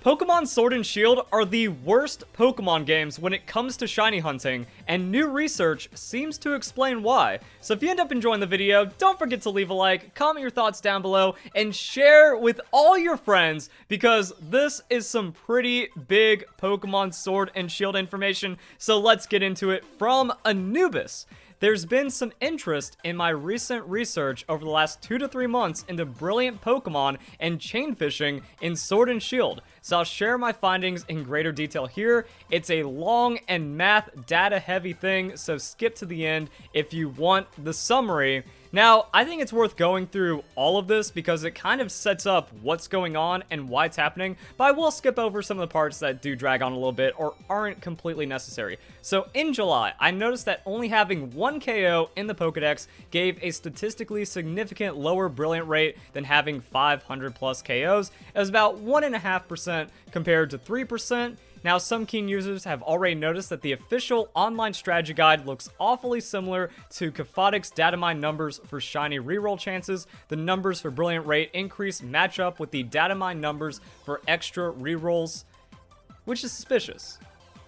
Pokemon Sword and Shield are the worst Pokemon games when it comes to shiny hunting, and new research seems to explain why. So if you end up enjoying the video, don't forget to leave a like, comment your thoughts down below, and share with all your friends, because this is some pretty big Pokemon Sword and Shield information. So let's get into it from Anubis. There's been some interest in my recent research over the last 2 to 3 months into brilliant Pokemon and chain fishing in Sword and Shield. So I'll share my findings in greater detail here. It's a long and math data heavy thing, so skip to the end if you want the summary. Now, I think it's worth going through all of this because it kind of sets up what's going on and why it's happening, but I will skip over some of the parts that do drag on a little bit or aren't completely necessary. So in July, I noticed that only having 1 KO in the Pokedex gave a statistically significant lower brilliant rate than having 500 plus KOs. It was about 1.5% compared to 3%. Now, some keen users have already noticed that the official online strategy guide looks awfully similar to Kafotic's data mine numbers for shiny reroll chances. The numbers for brilliant rate increase match up with the data mine numbers for extra rerolls, which is suspicious.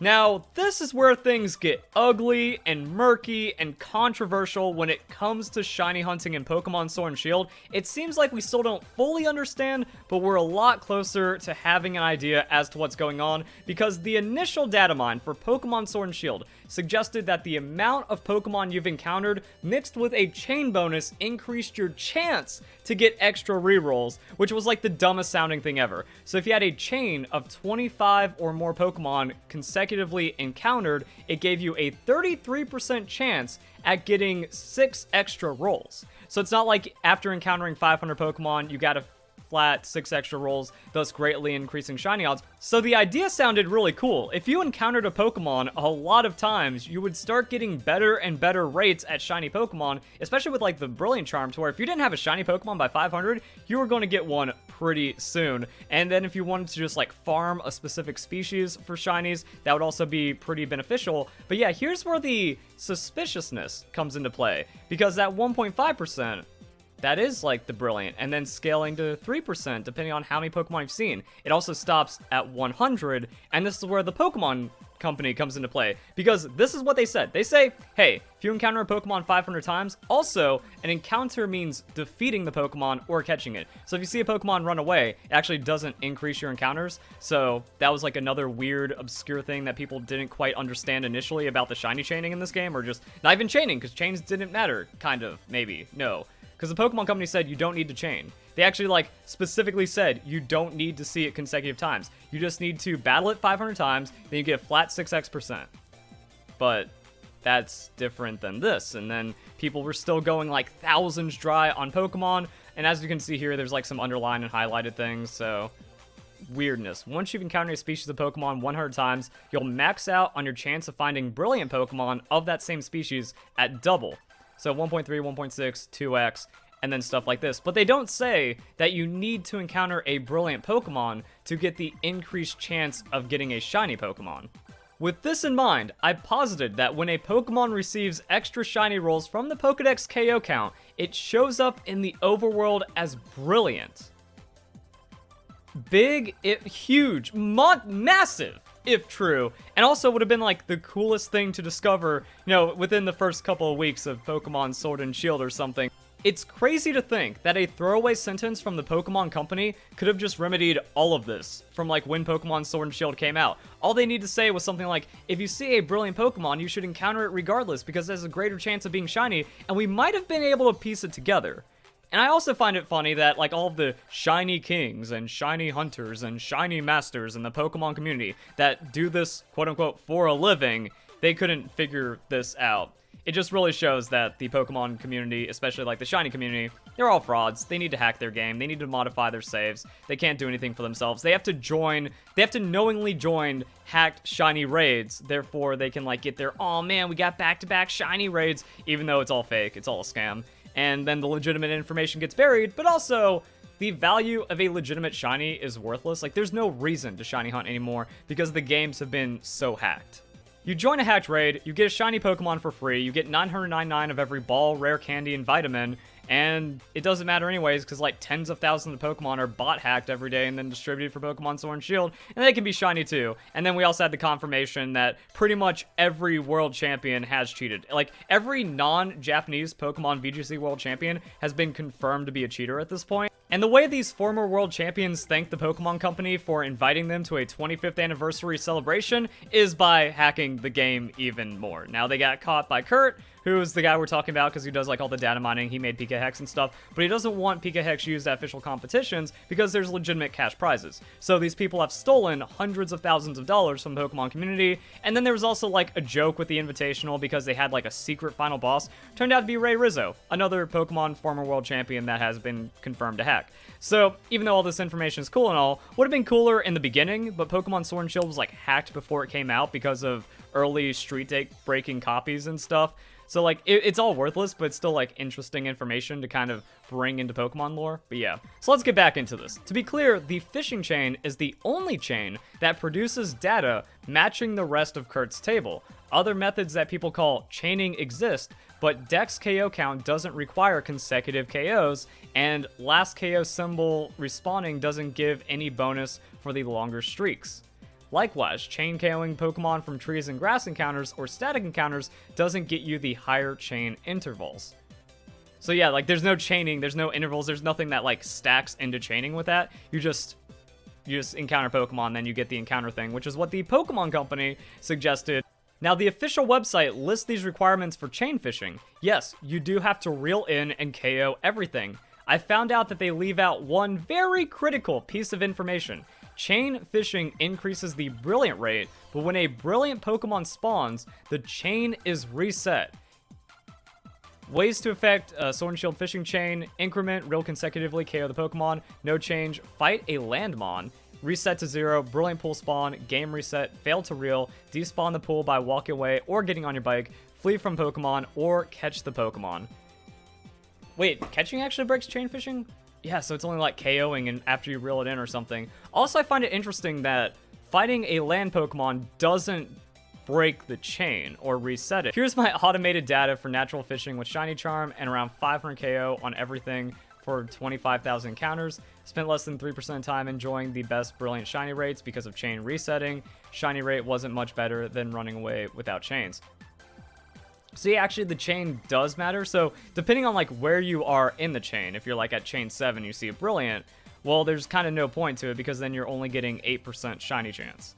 Now, this is where things get ugly and murky and controversial when it comes to shiny hunting in Pokemon Sword and Shield. It seems like we still don't fully understand, but we're a lot closer to having an idea as to what's going on, because the initial data mine for Pokemon Sword and Shield suggested that the amount of Pokemon you've encountered mixed with a chain bonus increased your chance to get extra rerolls, which was like the dumbest sounding thing ever. So if you had a chain of 25 or more Pokemon consecutively encountered, it gave you a 33% chance at getting 6 extra rolls. So it's not like after encountering 500 Pokemon, you got a flat 6 extra rolls, thus greatly increasing shiny odds. So the idea sounded really cool. If you encountered a Pokemon a lot of times, you would start getting better and better rates at shiny Pokemon, especially with like the Brilliant Charm, to where if you didn't have a shiny Pokemon by 500, you were going to get one pretty soon. And then if you wanted to just like farm a specific species for shinies, that would also be pretty beneficial. But yeah, here's where the suspiciousness comes into play, because that 1.5%, that is like the brilliant, and then scaling to 3% depending on how many Pokemon you've seen. It also stops at 100, and this is where the Pokemon company comes into play, because this is what they said. They say, hey, if you encounter a Pokemon 500 times, also, an encounter means defeating the Pokemon or catching it. So if you see a Pokemon run away, it actually doesn't increase your encounters. So that was like another weird, obscure thing that people didn't quite understand initially about the shiny chaining in this game, or just not even chaining, because chains didn't matter, kind of, maybe, no. Because the Pokemon company said you don't need to chain. They actually like specifically said you don't need to see it consecutive times. You just need to battle it 500 times, then you get a flat 6x%. But that's different than this. And then people were still going like thousands dry on Pokemon. And as you can see here, there's like some underlined and highlighted things. So weirdness. Once you've encountered a species of Pokemon 100 times, you'll max out on your chance of finding brilliant Pokemon of that same species at double. So 1.3, 1.6, 2x, and then stuff like this. But they don't say that you need to encounter a brilliant Pokemon to get the increased chance of getting a shiny Pokemon. With this in mind, I posited that when a Pokemon receives extra shiny rolls from the Pokedex KO count, it shows up in the overworld as brilliant. Big, huge, massive, if true, and also would have been like the coolest thing to discover, you know, within the first couple of weeks of Pokemon Sword and Shield or something. It's crazy to think that a throwaway sentence from the Pokemon company could have just remedied all of this from like when Pokemon Sword and Shield came out. All they need to say was something like, if you see a brilliant Pokemon, you should encounter it regardless because there's a greater chance of being shiny, and we might have been able to piece it together. And I also find it funny that like all of the shiny kings and shiny hunters and shiny masters in the Pokemon community that do this quote-unquote for a living, they couldn't figure this out. It just really shows that the Pokemon community, especially like the shiny community, they're all frauds. They need to hack their game. They need to modify their saves. They can't do anything for themselves. They have to knowingly join hacked shiny raids. Therefore, they can like get their, oh man, we got back-to-back shiny raids, even though it's all fake. It's all a scam. And then the legitimate information gets buried, but also the value of a legitimate shiny is worthless. Like, there's no reason to shiny hunt anymore because the games have been so hacked. You join a hacked raid, you get a shiny Pokemon for free, you get 999 of every ball, rare candy, and vitamin, and it doesn't matter anyways because like tens of thousands of Pokemon are bot hacked every day and then distributed for Pokemon Sword and Shield, and they can be shiny too. And then we also had the confirmation that pretty much every world champion has cheated. Like every non-Japanese Pokemon VGC world champion has been confirmed to be a cheater at this point. And the way these former world champions thank the Pokemon Company for inviting them to a 25th anniversary celebration is by hacking the game even more. Now, they got caught by Kurt, who's the guy we're talking about because he does like all the data mining. He made Pika Hex and stuff, but he doesn't want Pika Hex used at official competitions because there's legitimate cash prizes. So these people have stolen hundreds of thousands of dollars from the Pokemon community. And then there was also like a joke with the Invitational because they had like a secret final boss. Turned out to be Ray Rizzo, another Pokemon former world champion that has been confirmed to hack. So even though all this information is cool and all, would have been cooler in the beginning, but Pokemon Sword and Shield was like hacked before it came out because of early street date breaking copies and stuff. So, like, it's all worthless, but it's still, like, interesting information to kind of bring into Pokemon lore. But yeah, so let's get back into this. To be clear, the fishing chain is the only chain that produces data matching the rest of Kurt's table. Other methods that people call chaining exist, but Dex KO count doesn't require consecutive KOs, and last KO symbol respawning doesn't give any bonus for the longer streaks. Likewise, chain KOing Pokemon from trees and grass encounters or static encounters doesn't get you the higher chain intervals. So yeah, like there's no chaining, there's no intervals, there's nothing that like stacks into chaining with that. You just encounter Pokemon, then you get the encounter thing, which is what the Pokemon Company suggested. Now, the official website lists these requirements for chain fishing. Yes, you do have to reel in and KO everything. I found out that they leave out one very critical piece of information. Chain fishing increases the brilliant rate, but when a brilliant Pokemon spawns, the chain is reset. Ways to affect Sword and Shield fishing chain: increment, reel consecutively, KO the Pokemon, no change, fight a Landmon, reset to 0, brilliant pool spawn, game reset, fail to reel, despawn the pool by walking away or getting on your bike, flee from Pokemon, or catch the Pokemon. Wait, catching actually breaks chain fishing? Yeah, so it's only like KOing and after you reel it in or something. Also, I find it interesting that fighting a land Pokemon doesn't break the chain or reset it. Here's my automated data for natural fishing with Shiny Charm and around 500 KO on everything for 25,000 encounters. Spent less than 3% of time enjoying the best brilliant shiny rates because of chain resetting. Shiny rate wasn't much better than running away without chains. See, actually, the chain does matter. So, depending on, like, where you are in the chain, if you're, like, at chain 7, you see a brilliant, well, there's kind of no point to it because then you're only getting 8% shiny chance.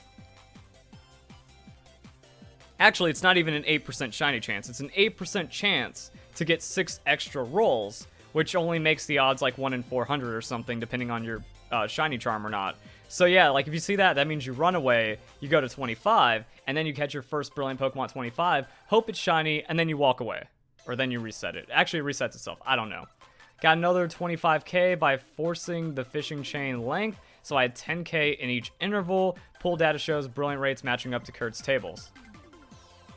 Actually, it's not even an 8% shiny chance. It's an 8% chance to get 6 extra rolls, which only makes the odds, like, 1 in 400 or something, depending on your shiny charm or not. So yeah, like if you see that, that means you run away, you go to 25, and then you catch your first brilliant Pokemon at 25, hope it's shiny, and then you walk away. Or then you reset it. Actually, it resets itself. I don't know. Got another 25k by forcing the fishing chain length, so I had 10k in each interval. Pool data shows brilliant rates matching up to Kurt's tables.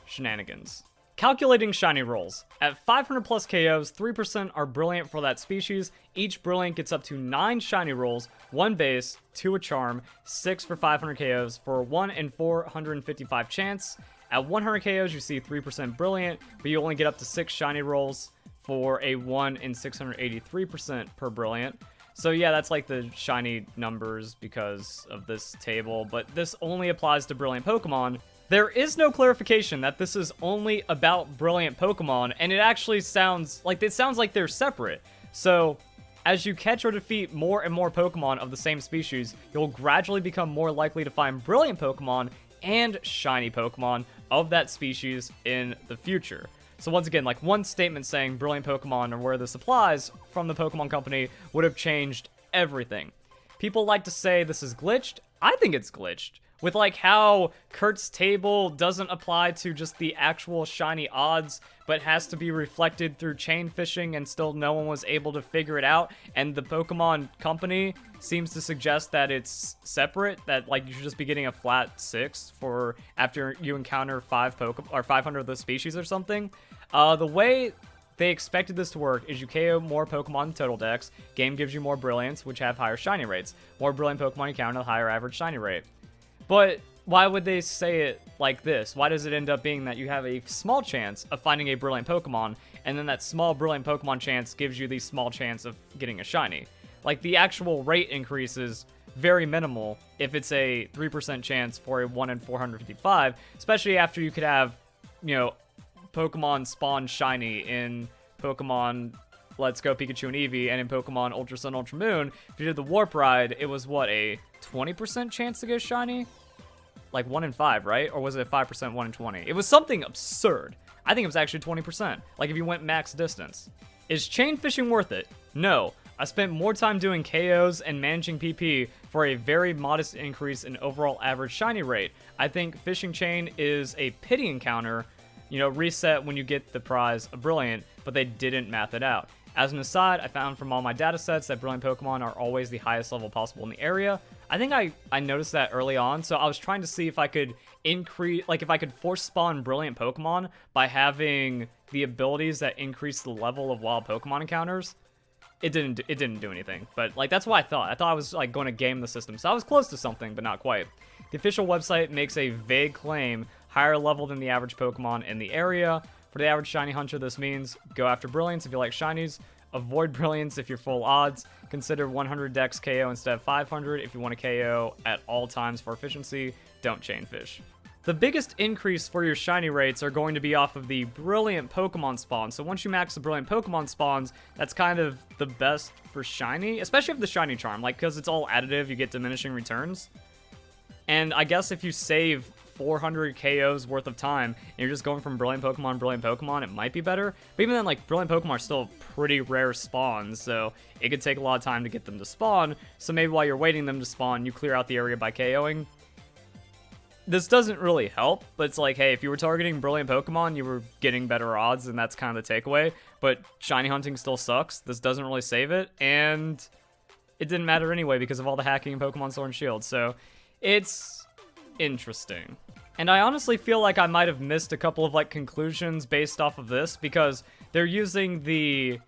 Shenanigans. Calculating shiny rolls. At 500 plus KOs, 3% are brilliant for that species. Each brilliant gets up to 9 shiny rolls, 1 base, 2 a charm, 6 for 500 KOs for 1 in 455 chance. At 100 KOs, you see 3% brilliant, but you only get up to 6 shiny rolls for a 1 in 683% per brilliant. So yeah, that's like the shiny numbers because of this table, but this only applies to brilliant Pokemon. There is no clarification that this is only about brilliant Pokemon, and it actually sounds like they're separate. So, as you catch or defeat more and more Pokemon of the same species, you'll gradually become more likely to find brilliant Pokemon and shiny Pokemon of that species in the future. So once again, like one statement saying brilliant Pokemon or where this applies from the Pokemon Company would have changed everything. People like to say this is glitched. I think it's glitched. With like how Kurt's table doesn't apply to just the actual shiny odds, but has to be reflected through chain fishing and still no one was able to figure it out. And the Pokemon Company seems to suggest that it's separate, that like you should just be getting a flat 6 for after you encounter 500 of the species or something. The way they expected this to work is you KO more Pokemon in total dex, game gives you more brilliance, which have higher shiny rates. More brilliant Pokemon you encounter, the higher average shiny rate. But why would they say it like this? Why does it end up being that you have a small chance of finding a brilliant Pokemon, and then that small brilliant Pokemon chance gives you the small chance of getting a shiny? Like, the actual rate increase is very minimal if it's a 3% chance for a 1 in 455, especially after you could have, you know, Pokemon spawn shiny in Pokemon Let's Go Pikachu and Eevee, and in Pokemon Ultra Sun, Ultra Moon. If you did the Warp Ride, it was, what, a 20% chance to get shiny? Like 1 in 5, right? Or was it a 5% 1 in 20? It was something absurd. I think it was actually 20%. Like if you went max distance. Is chain fishing worth it? No. I spent more time doing KOs and managing PP for a very modest increase in overall average shiny rate. I think fishing chain is a pity encounter, you know, reset when you get the prize of Brilliant, but they didn't math it out. As an aside, I found from all my datasets that Brilliant Pokemon are always the highest level possible in the area. I think I noticed that early on, so I was trying to see if I could increase, like if I could force spawn Brilliant Pokemon by having the abilities that increase the level of wild Pokemon encounters. It didn't do anything, but like that's what I thought. I thought I was like going to game the system, so I was close to something, but not quite. The official website makes a vague claim, higher level than the average Pokemon in the area. For the average shiny hunter, this means go after Brilliance if you like shinies, avoid Brilliance if you're full odds, consider 100 dex KO instead of 500 if you want to KO at all times for efficiency, don't chain fish. The biggest increase for your shiny rates are going to be off of the Brilliant Pokemon spawn. So once you max the Brilliant Pokemon spawns, that's kind of the best for shiny, especially if the shiny charm, like because it's all additive, you get diminishing returns. And I guess if you save 400 KOs worth of time and you're just going from Brilliant Pokemon, it might be better. But even then, like, Brilliant Pokemon are still pretty rare spawns, so it could take a lot of time to get them to spawn. So maybe while you're waiting them to spawn, you clear out the area by KOing. This doesn't really help, but it's like, hey, if you were targeting Brilliant Pokemon, you were getting better odds, and that's kind of the takeaway. But shiny hunting still sucks. This doesn't really save it, and it didn't matter anyway because of all the hacking in Pokemon Sword and Shield. So it's interesting. And I honestly feel like I might have missed a couple of like conclusions based off of this, because they're using the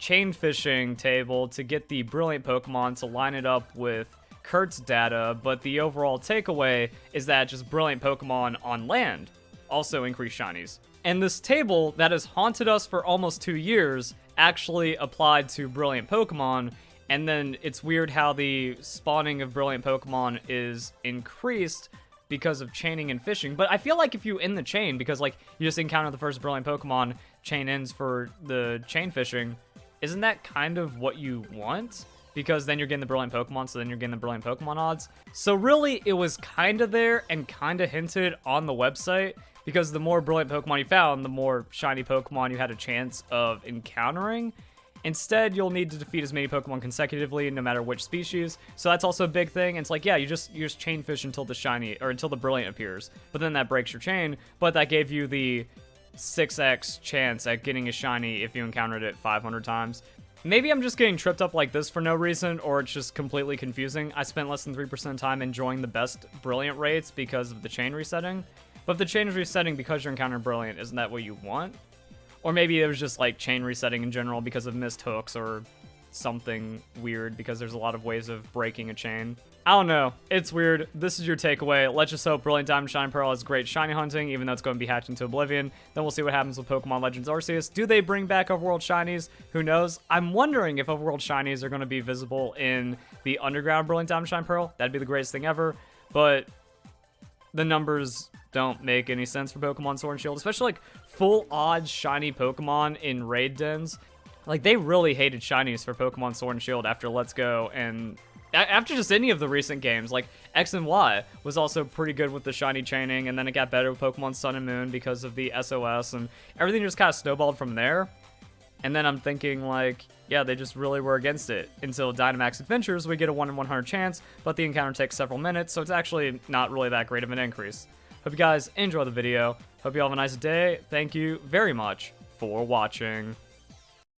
chain fishing table to get the Brilliant Pokemon to line it up with Kurt's data, but the overall takeaway is that just Brilliant Pokemon on land also increase shinies. And this table that has haunted us for almost 2 years actually applied to Brilliant Pokemon, and then it's weird how the spawning of Brilliant Pokemon is increased because of chaining and fishing. But I feel like if you end the chain, because like you just encounter the first Brilliant Pokemon, chain ends for the chain fishing, isn't that kind of what you want? Because then you're getting the Brilliant Pokemon, so then you're getting the Brilliant Pokemon odds. So really, it was kind of there and kind of hinted on the website, because the more Brilliant Pokemon you found, the more shiny Pokemon you had a chance of encountering. Instead, you'll need to defeat as many Pokemon consecutively, no matter which species. So that's also a big thing. It's like, yeah, you just chain fish until the shiny, or until the Brilliant appears. But then that breaks your chain, but that gave you the 6x chance at getting a shiny if you encountered it 500 times. Maybe I'm just getting tripped up like this for no reason, or it's just completely confusing. I spent less than 3% time enjoying the best Brilliant rates because of the chain resetting. But if the chain is resetting because you're encountering Brilliant, isn't that what you want? Or maybe it was just like chain resetting in general because of missed hooks or something weird, because there's a lot of ways of breaking a chain. I don't know. It's weird. This is your takeaway. Let's just hope Brilliant Diamond Shine Pearl has great shiny hunting, even though it's going to be hatched into oblivion. Then we'll see what happens with Pokemon Legends Arceus. Do they bring back Overworld Shinies? Who knows? I'm wondering if Overworld Shinies are going to be visible in the underground Brilliant Diamond Shine Pearl. That'd be the greatest thing ever. But the numbers don't make any sense for Pokemon Sword and Shield, especially like full odds shiny Pokemon in raid dens. Like, they really hated shinies for Pokemon Sword and Shield after Let's Go, and after just any of the recent games. Like, X and Y was also pretty good with the shiny chaining, and then it got better with Pokemon Sun and Moon because of the SOS, and everything just kind of snowballed from there. And then I'm thinking, like, yeah, they just really were against it. Until Dynamax Adventures, we get a 1 in 100 chance, but the encounter takes several minutes, so it's actually not really that great of an increase. Hope you guys enjoy the video. Hope you all have a nice day. Thank you very much for watching.